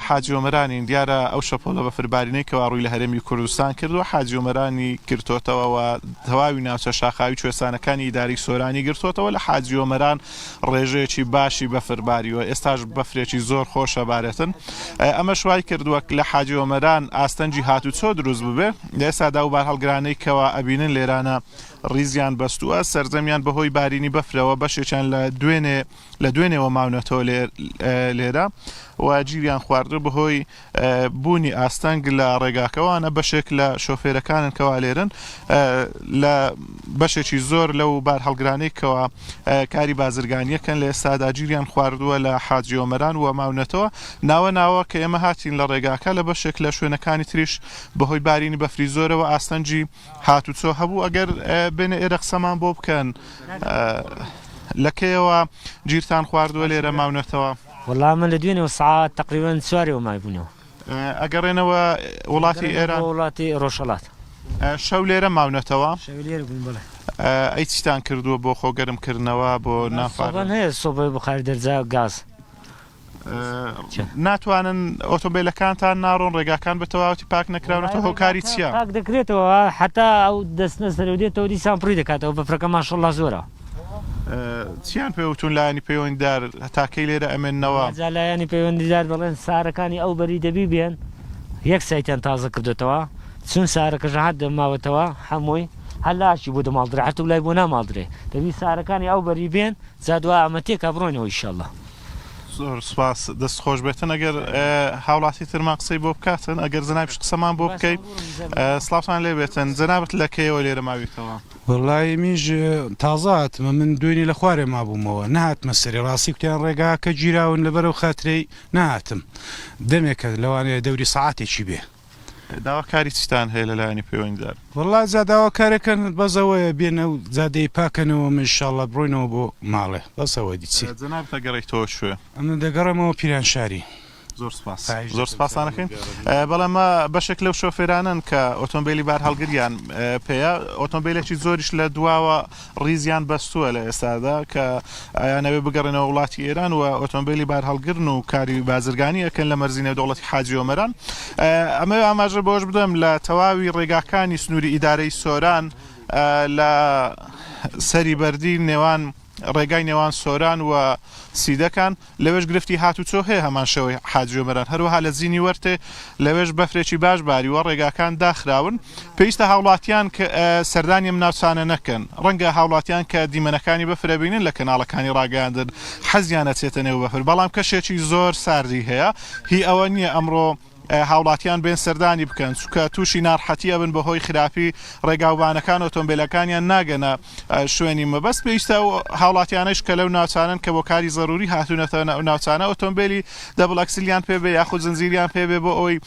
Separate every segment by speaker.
Speaker 1: حاجی ئۆمەرانی دیارە ئەو شەپۆلە بەفربارینەی کەوا ڕووی لە هەرێمی کوردستان کردووە حاجی ئۆمەرانی گرتوتەوە و تەواوی ناوچە شاخاوی کوێستانەکانی ئیداری سۆرانی گرتوتەوە لە حاجی ئۆمەران ڕێژەیەکی باشی بەفرباریوە ئێستاش بەفرێکی زۆر خۆشە بارێتن ئەمە شوای کردووە لە حاجی ئۆمەران ئاستەنجی هاتوچۆ دروست ببێ لە ئێستادا و بار هەڵگرانەی کەوا ئەبینن لێرانە ڕیزیان بەستووە سەرزەمیان بەهۆی بارینی بەفرەوە بەشێکیان لە دوێنێەوە ماونەتەوە لێرە و گیریان خواردە بەهۆی بوونی ئاستەنگ لە ڕێگاکەوانە بەشێک لە شۆفێرەکانن کەوا لێرن لە بەشێکی زۆر لەو بار هەڵگرانەی کەوا کاری بازرگانیەکەن لە ئێستادا گیریان خواردووە لە حاجی ئۆمەران و ماونەتەوە ناوە کە ئێمە هاتین لە ڕێگاکە لە بەشێک لە شوێنەکانی تریش بەهۆی بارینی بەفری زۆرەوە ئاستەنجی هاتوچۆ هەبوو ئەگەر بێنە ئێرە قسەمان بۆ بکەن لەکەیەوە گیرتان خواردووە لێرە ماونەتەوە
Speaker 2: والله من لدويني ساعات تقريبا سواري وما يبونيو
Speaker 1: ئەگەڕێنەوە وڵاتی ئێران
Speaker 2: وڵاتی ڕۆژهەڵات
Speaker 1: شەو لێرە ماونەتەوە
Speaker 2: شەو لێرە بووین بەڵێ
Speaker 1: ئەی چیتان کردووە بۆ خۆگەرمکردنەوە بۆ
Speaker 2: سۆبان هەیە سۆبەی بخاری دەرجا گاز
Speaker 1: ناتوانن ئۆتۆمبیلەکانتان ناڕۆن ڕێگاکان بە تەواوەتی پاک نەکراونەتەوە هۆکاری چییە؟
Speaker 2: پاک دەکرێتەوە حتا ئەو دەستنە سەرەوە دێتەوە دیسان پڕی دەکاتەوە بەفرەکە ماشەڵڵا زۆرە
Speaker 1: چیان پێوتون لایەنی پەیوەندیدار تاکەی لێرە ئەمێننەوە
Speaker 2: جا لایەنی پەیوەندیدار بڵێن سارەکانی ئەو بەری دەبی بێن یەک سایتیان تازە کردوێتەوە چون سارەکەژە هات دەماوەتەوە هەمووی هەلاشی بۆ دەماڵدرێ حتى لای بۆ ناماڵدرێ دەبی سارەکانی ئەو بەری بێن جا دوای ئەمە تێکا بڕۆینەوە ئینشەڵڵا
Speaker 1: زۆر سوپاس دەست خۆش بێتن ئەگەر هاوڵاتی ترمان قسەی بۆ بکاتن ئەگەر جەنابش قسەمان بۆ بکەیت سڵاوتان لێ بێتن جەنابەت لەکەیەوە لێرە ماویتەوە
Speaker 3: وڵی میژ تازاتمە من دوێنی لە خوارێ مابوومەوە نهاتمە سەری ڕاستی کوتیان ڕێگا کە گیراون لەبەرەو خاترەی نهاتم دەمێکە لەوانەیە دەوری سەعاتێکی بێ
Speaker 1: داواکاری چتان هەیە لە لایەنی پەیوەندیدار
Speaker 3: وڵای زاداواکارەکەن بەزەوەیە بێنە و زادەی پاکەنەوە منشاءڵڵە بڕۆینەوە بۆ ماڵێ بەسەوە دیچی
Speaker 1: جەناب دەگەڕێیتەوە شوێ
Speaker 3: ئەمە دەگەڕێمەوە پیران شاری
Speaker 1: زۆر سپاس زۆر سپاسانەکەین بەڵێمە بەشێک لەو شۆفێرانن کە ئۆتۆمبیلی بار هەڵگریان پێەیە ئۆتۆمبیلێکی زۆریش لە دواوە ڕیزیان بەستووە لە ئێستادا کە ئایانەوێ بگەڕێنەوە وڵاتی ئێران و ئۆتۆمبیلی بار هەڵگرن و کاری بازرگانی ئەکەن لە مەرزینە دەوڵەتی حاجی ئۆمەران ئەمە ئاماژە بۆش بدەم لە تەواوی ڕێگاکانی سنووری ئیدارەی سۆران لە سەری بەردی نێوان ڕێگای نێوان سۆران و سیدەکان لەوێش گرفتی هاتوچۆ هەیە هەمان شەوەی حاجی ئۆمەران هەروەها لە زینی وەرتێ لەوێش بەفرێکی باش باریوە ڕێگاکان داخراون پێویستە هاوڵاتیان کە سەردانی ئەم ناوچانە نەکەن ڕەنگە هاوڵاتیان کە دیمەنەکانی بەفرەبینن لە کەناڵەکانی ڕاگەاندن حەزیان ئەچێتە نێو بەفر بەڵام کەشێکی زۆر ساردی هەیە هی ئەوە نییە ئەمڕۆ هاوڵاتیان بێن سەردانی بکەن چونکە تووشی ناڕحەتی ئەبن بەهۆی خراپی ڕێگاوبانەکان ئۆتۆمبیلەکانیان ناگەنە شوێنی مەبەست پێویستە هاوڵاتیانەش کە لەو ناوچانن کە بۆ کاری زەروری هاتوونەتە ناوچانە ئۆتۆمبیلی دەبڵ ئەکسلیان پێبێ یاخود زنجیریان پێبێ بۆ ئەوی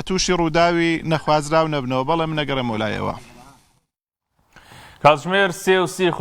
Speaker 1: تووشی ڕووداوی نەخوازراو نەبنەوە بەڵێ من نەگەڕێمەوە لایەوە
Speaker 4: کاتژمێر 3:30